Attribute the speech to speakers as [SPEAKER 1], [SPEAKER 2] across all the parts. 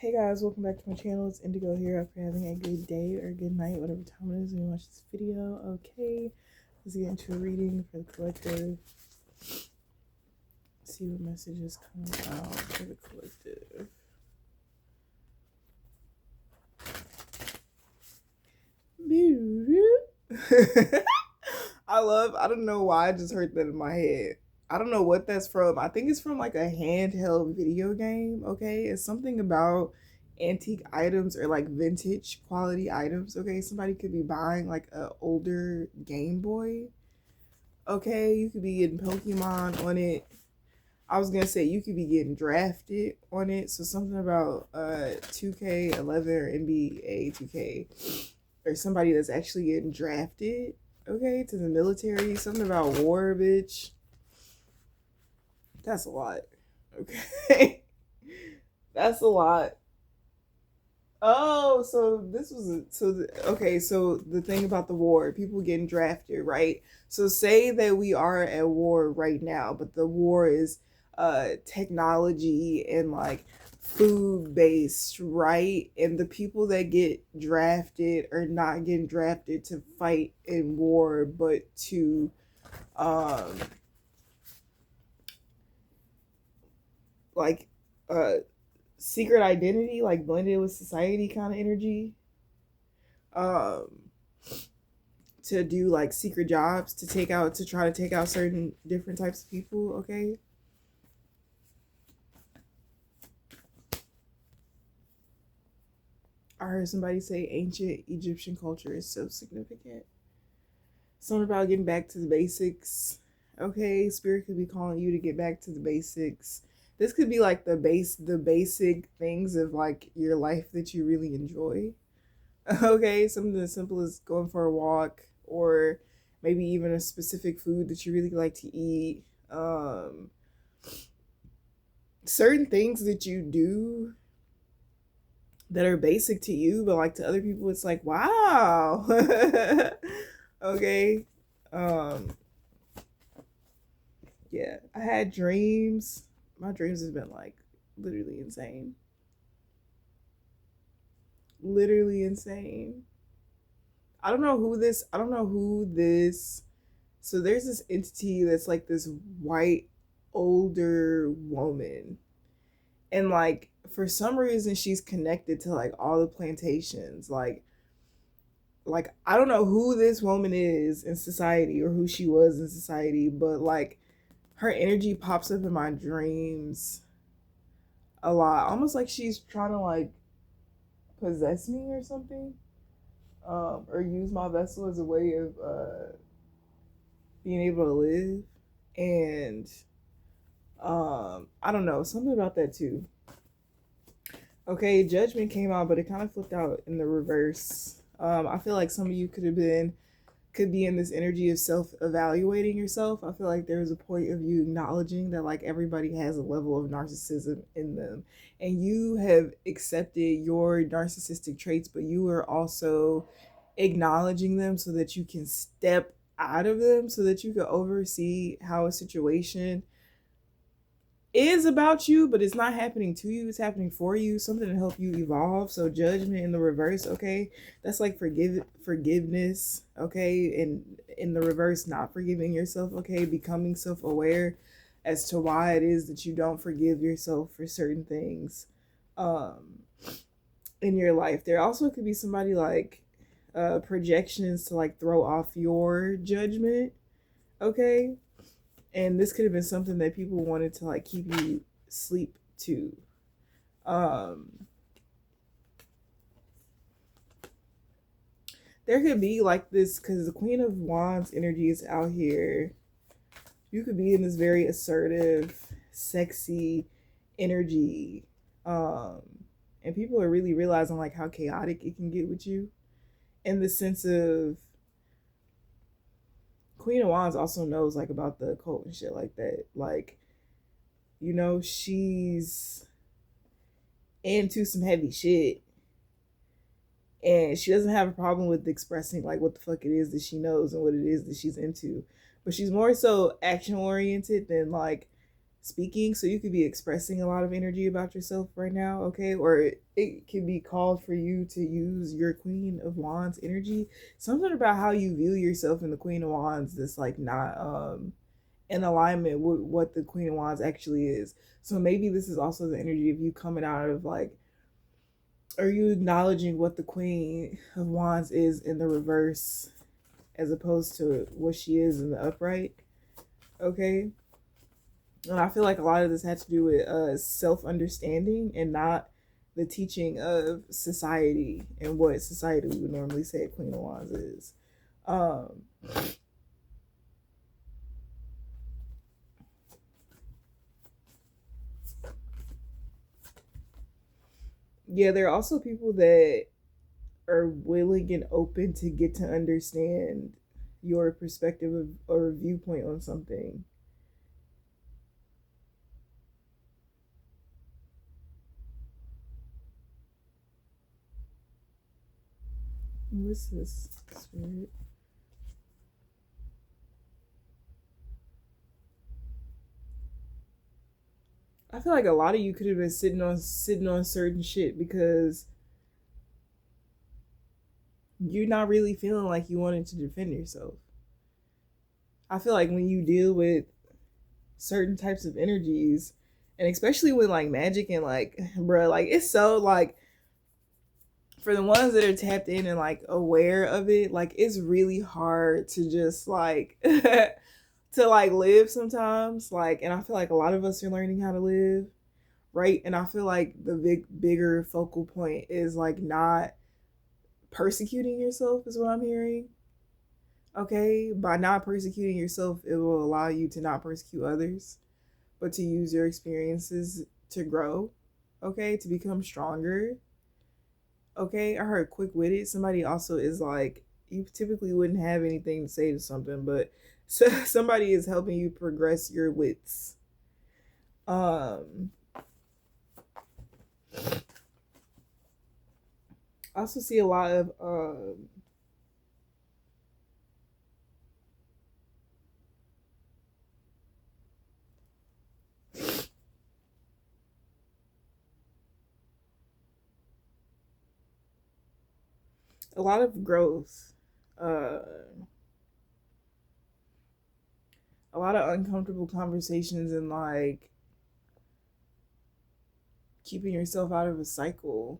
[SPEAKER 1] Hey guys, welcome back to my channel. It's Indigo here. I hope you're having a good day or good night, whatever time it is when you watch this video. Okay, let's get into a reading for the collective. See what messages come out for the collective. I don't know why I just heard that in my head. I don't know what that's from. I think it's from like a handheld video game, okay? It's something about antique items or like vintage quality items, okay? Somebody could be buying like a older Game Boy, okay? You could be getting Pokemon on it. I was gonna say you could be getting drafted on it. So something about 2K11 or NBA 2K or somebody that's actually getting drafted, okay, to the military. Something about war, bitch. That's a lot. Okay. That's a lot. Oh, so this was okay. So the thing about the war, people getting drafted, right? So say that we are at war right now, but the war is technology and like food based, right? And the people that get drafted are not getting drafted to fight in war, but to um like uh secret identity, like blended with society kind of energy. Um to do like secret jobs to try to take out certain different types of people, okay? I heard somebody say ancient Egyptian culture is so significant. Something about getting back to the basics. Okay, spirit could be calling you to get back to the basics. This could be like the basic things of like your life that you really enjoy. Okay, something as simple as going for a walk or maybe even a specific food that you really like to eat. Certain things that you do that are basic to you, but like to other people, it's like, wow. Okay. Um, yeah, I had dreams. My dreams have been like literally insane. Literally insane. I don't know who this so there's this entity that's like this white older woman. And like for some reason she's connected to like all the plantations. Like I don't know who this woman is in society or who she was in society, but like her energy pops up in my dreams a lot. Almost like she's trying to like possess me or something. Or use my vessel as a way of being able to live. And I don't know, something about that too. Okay, judgment came out, but it kind of flipped out in the reverse. I feel like some of you could be in this energy of self-evaluating yourself. I feel like there's a point of you acknowledging that like everybody has a level of narcissism in them, and you have accepted your narcissistic traits, but you are also acknowledging them so that you can step out of them, so that you can oversee how a situation is about you, but it's not happening to you, it's happening for you, something to help you evolve. So judgment in the reverse, okay, that's like forgiveness, okay, and in the reverse, not forgiving yourself, okay, becoming self-aware as to why it is that you don't forgive yourself for certain things um in your life. There also could be somebody like projections to like throw off your judgment, okay, and this could have been something that people wanted to like keep you sleep to. um there could be like this because the Queen of Wands energy is out here. You could be in this very assertive, sexy energy, um and people are really realizing like how chaotic it can get with you, in the sense of Queen of Wands also knows like about the occult and shit like that. Like, you know, she's into some heavy shit, and she doesn't have a problem with expressing like what the fuck it is that she knows and what it is that she's into, but she's more so action oriented than like speaking. So you could be expressing a lot of energy about yourself right now, okay? Or it could be called for you to use your Queen of Wands energy. Something about how you view yourself in the Queen of Wands that's like not in alignment with what the Queen of Wands actually is. So maybe this is also the energy of you coming out of like, are you acknowledging what the Queen of Wands is in the reverse as opposed to what she is in the upright? Okay. And I feel like a lot of this had to do with self-understanding and not the teaching of society and what society would normally say a Queen of Wands is. Um, yeah, there are also people that are willing and open to get to understand your perspective of, or viewpoint on something. What's this, spirit? I feel like a lot of you could have been sitting on certain shit because you're not really feeling like you wanted to defend yourself. I feel like when you deal with certain types of energies, and especially with like magic and like, bro, like it's so like for the ones that are tapped in and like aware of it, like it's really hard to just like to like live sometimes. Like, and I feel like a lot of us are learning how to live, right? And I feel like the bigger focal point is like not persecuting yourself, is what I'm hearing. Okay, by not persecuting yourself, it will allow you to not persecute others, but to use your experiences to grow, okay, to become stronger. Okay, I heard quick witted. Somebody also is like, you typically wouldn't have anything to say to something, but so somebody is helping you progress your wits. Um, I also see a lot of a lot of growth, uh, a lot of uncomfortable conversations, and like keeping yourself out of a cycle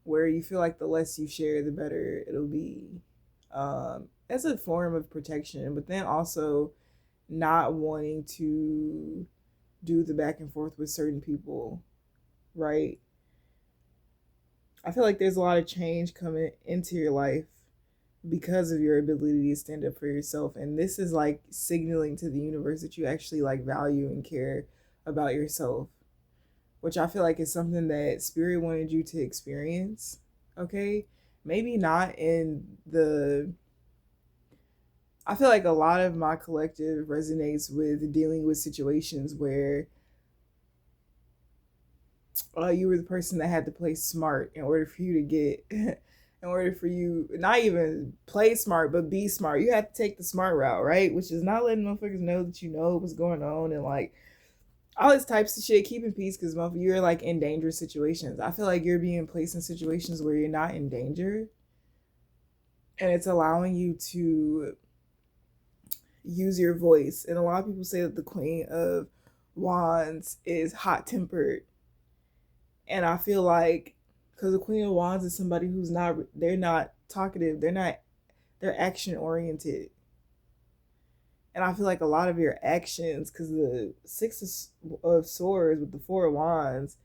[SPEAKER 1] where you feel like the less you share, the better it'll be. As a form of protection, but then also not wanting to do the back and forth with certain people, right? I feel like there's a lot of change coming into your life because of your ability to stand up for yourself. And this is like signaling to the universe that you actually like value and care about yourself, which I feel like is something that spirit wanted you to experience. Okay. Maybe not in the, I feel like a lot of my collective resonates with dealing with situations where you were the person that had to play smart in order for you to get, in order for you not even play smart but be smart. You had to take the smart route, right? Which is not letting motherfuckers know that you know what's going on and like all this types of shit, keeping peace because you're like in dangerous situations. I feel like you're being placed in situations where you're not in danger, and it's allowing you to use your voice. And a lot of people say that the Queen of Wands is hot tempered, and I feel like because the Queen of Wands is somebody who's not, they're not talkative, they're action oriented. And I feel like a lot of your actions, because the Six of Swords with the Four of Wands,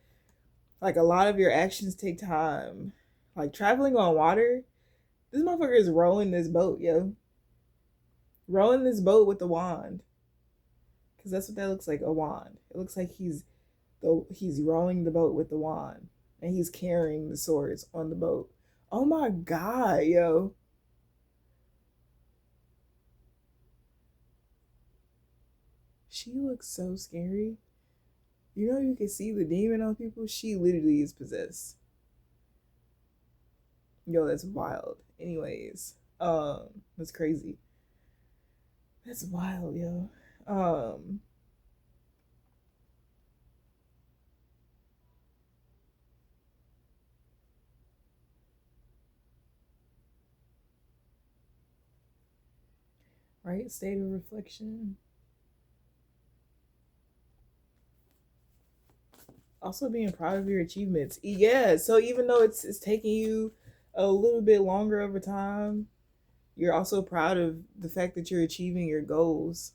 [SPEAKER 1] like a lot of your actions take time. Like traveling on water, this motherfucker is rowing this boat, yo. Rowing this boat with the wand. Because that's what that looks like, a wand. It looks like he's rowing the boat with the wand. And he's carrying the swords on the boat. Oh my god, yo. She looks so scary. You know you can see the demon on people? She literally is possessed. Yo, that's wild. Anyways, that's crazy. That's wild, yo. Um, Right state of reflection. Also being proud of your achievements. Yeah, so even though it's taking you a little bit longer over time, you're also proud of the fact that you're achieving your goals.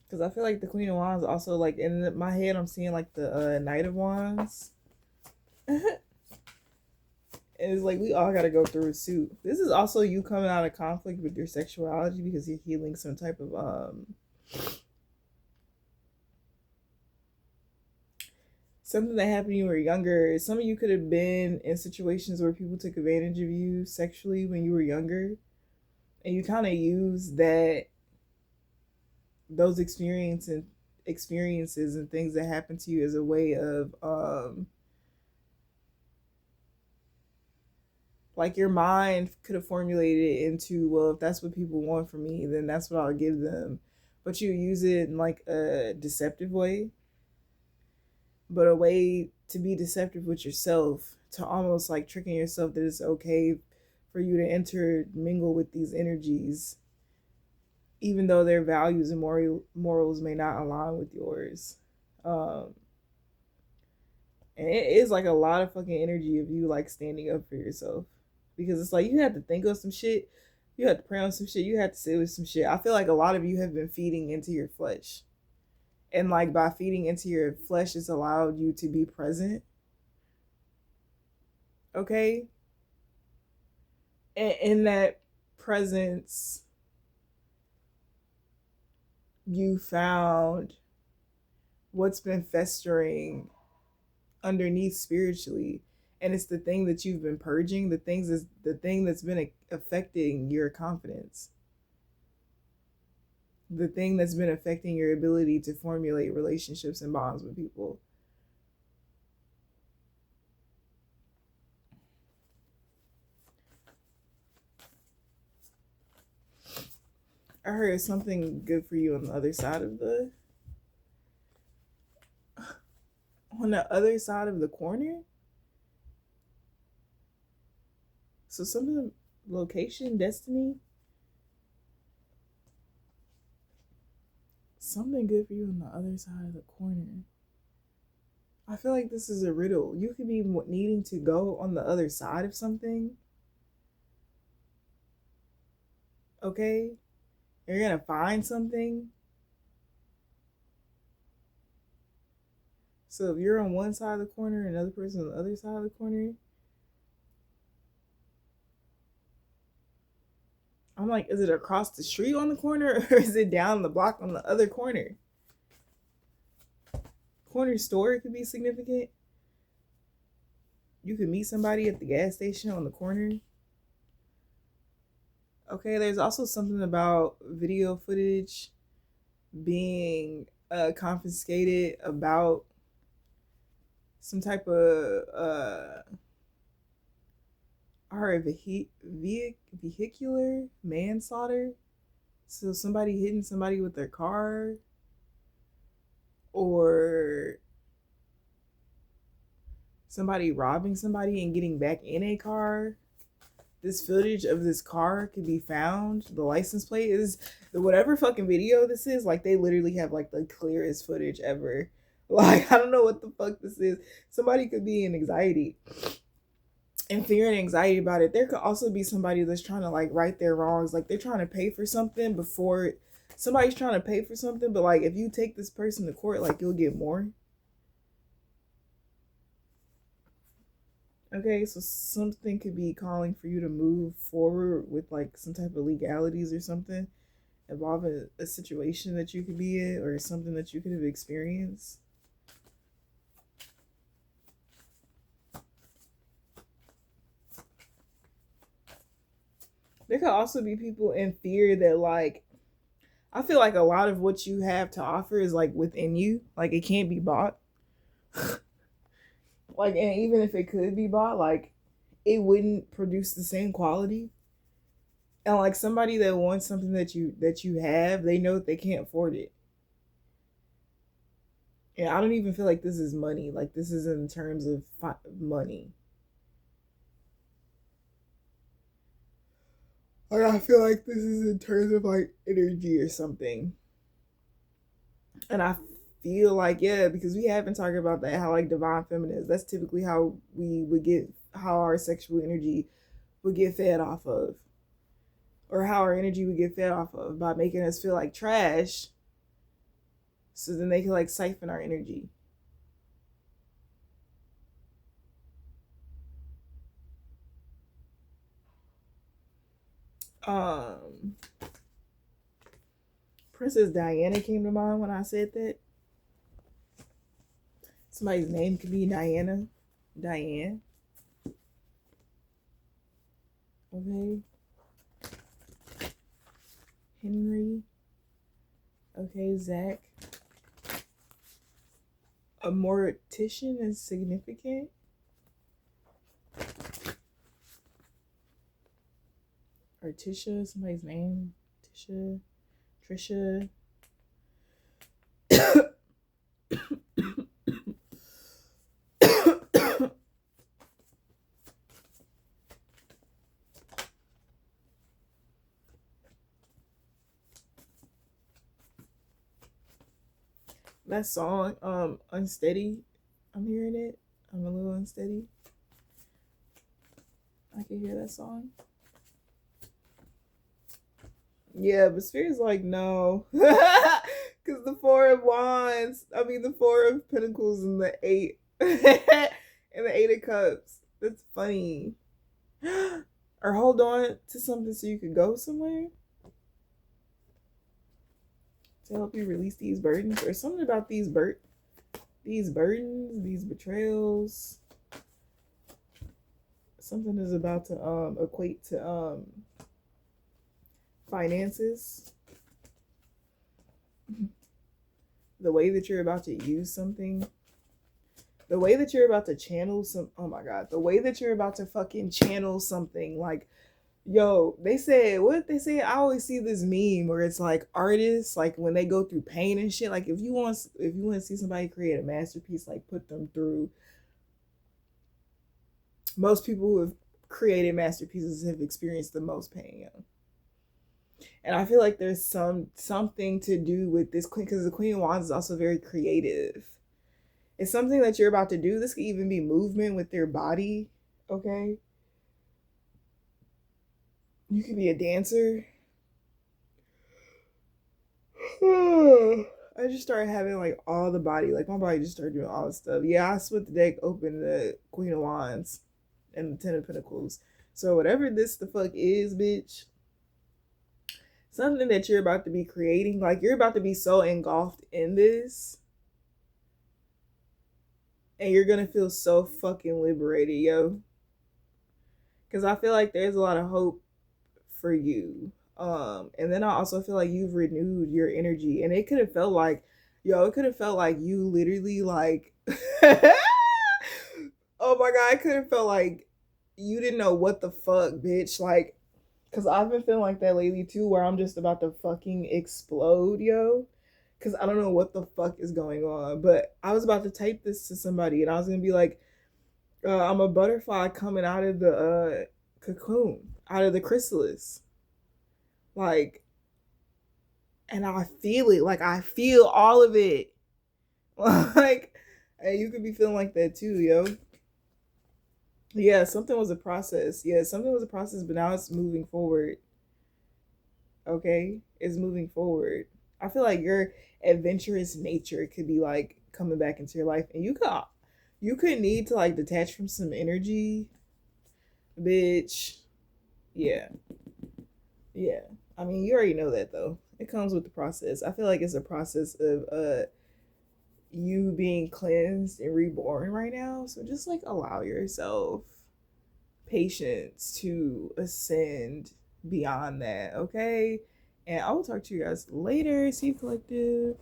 [SPEAKER 1] Because I feel like the Queen of Wands also, like, in my head, I'm seeing like the Knight of Wands. And it's like we all got to go through a suit. This is also you coming out of conflict with your sexuality because you're healing some type of something that happened when you were younger. Some of you could have been in situations where people took advantage of you sexually when you were younger, and you kind of use that those experiences and things that happen to you as a way of like your mind could have formulated it into, well, if that's what people want from me, then that's what I'll give them. But you use it in like a deceptive way, but a way to be deceptive with yourself, to almost like tricking yourself that it's okay for you to intermingle with these energies, even though their values and morals may not align with yours. Um, and it is like a lot of fucking energy of you like standing up for yourself, because it's like you have to think of some shit, you have to pray on some shit, you have to sit with some shit. I feel like a lot of you have been feeding into your flesh, and like by feeding into your flesh, it's allowed you to be present. Okay, and in that presence, you found what's been festering underneath spiritually, and it's the thing that you've been purging, the thing that's been affecting your confidence, the thing that's been affecting your ability to formulate relationships and bonds with people. I heard something good for you on the other side of the corner. So something, location, destiny, something good for you on the other side of the corner. I feel like this is a riddle. You could be needing to go on the other side of something. Okay? You're gonna find something. So if you're on one side of the corner and another person on the other side of the corner, I'm like, is it across the street on the corner or is it down the block on the other corner? Corner store could be significant. You could meet somebody at the gas station on the corner. Okay, there's also something about video footage being confiscated about some type of vehicular manslaughter. So somebody hitting somebody with their car, or somebody robbing somebody and getting back in a car. This footage of this car could be found. The license plate is whatever fucking video this is. Like they literally have like the clearest footage ever. Like I don't know what the fuck this is. Somebody could be in anxiety and fear and anxiety about it. There could also be somebody that's trying to like right their wrongs. Like they're trying to pay for something before somebody's trying to pay for something. But like if you take this person to court, like you'll get more. Okay, so something could be calling for you to move forward with like some type of legalities or something involving a situation that you could be in or something that you could have experienced. There could also be people in fear that like, I feel like a lot of what you have to offer is like within you, like it can't be bought. Like, and even if it could be bought, like it wouldn't produce the same quality. And like somebody that wants something that you have, they know that they can't afford it. And I don't even feel like this is money. Like this is in terms of money. Like, I feel like this is in terms of like energy or something. And I feel like, yeah, because we have been talking about that, how like divine feminine, that's typically how we would get, how our sexual energy would get fed off of, or how our energy would get fed off of, by making us feel like trash, so then they can like siphon our energy. um Princess Diana came to mind when I said that. Somebody's name could be Diana, Diane. Okay. Henry. Okay, Zach. A mortician is significant. Or Tisha, somebody's name. Tisha. Trisha. That song, Unsteady. I'm hearing it. I'm a little unsteady. I can hear that song. Yeah, but Spirit's like, no. Because the Four of Wands, I mean, the Four of Pentacles and the Eight, and the Eight of Cups. That's funny. Or hold on to something so you could go somewhere to help you release these burdens, or something about these burdens, these betrayals. Something is about to equate to finances. The way that you're about to use something. The way that you're about to channel some, oh my god, the way that you're about to fucking channel something, like, yo, they said, what they say, I always see this meme where it's like artists, like when they go through pain and shit, like if you want to see somebody create a masterpiece, like put them through, most people who have created masterpieces have experienced the most pain, yo. And I feel like there's something to do with this queen, because the Queen of Wands is also very creative. It's something that you're about to do. This could even be movement with your body, okay? You could be a dancer. I just started having like all the body, like my body just started doing all this stuff. Yeah, I split the deck open, the Queen of Wands and the Ten of Pentacles. So whatever this the fuck is, bitch, something that you're about to be creating, like you're about to be so engulfed in this, and you're gonna feel so fucking liberated, yo. Because I feel like there's a lot of hope for you. And then I also feel like you've renewed your energy, and it could have felt like, yo, it could have felt like you literally like, oh my god, it could have felt like you didn't know what the fuck, bitch. Like, cause I've been feeling like that lately too, where I'm just about to fucking explode, yo. Cause I don't know what the fuck is going on. But I was about to type this to somebody, and I was gonna be like, I'm a butterfly coming out of the cocoon, out of the chrysalis. Like, and I feel it. Like, I feel all of it. Like, and you could be feeling like that too, yo. Yeah, something was a process. Yeah, something was a process, but now it's moving forward. Okay? It's moving forward. I feel like your adventurous nature could be like coming back into your life, and you could need to like detach from some energy, bitch. Yeah. Yeah. I mean, you already know that though. It comes with the process. I feel like it's a process of you being cleansed and reborn right now. So just like allow yourself patience to ascend beyond that, okay? And I will talk to you guys later. See you, collective.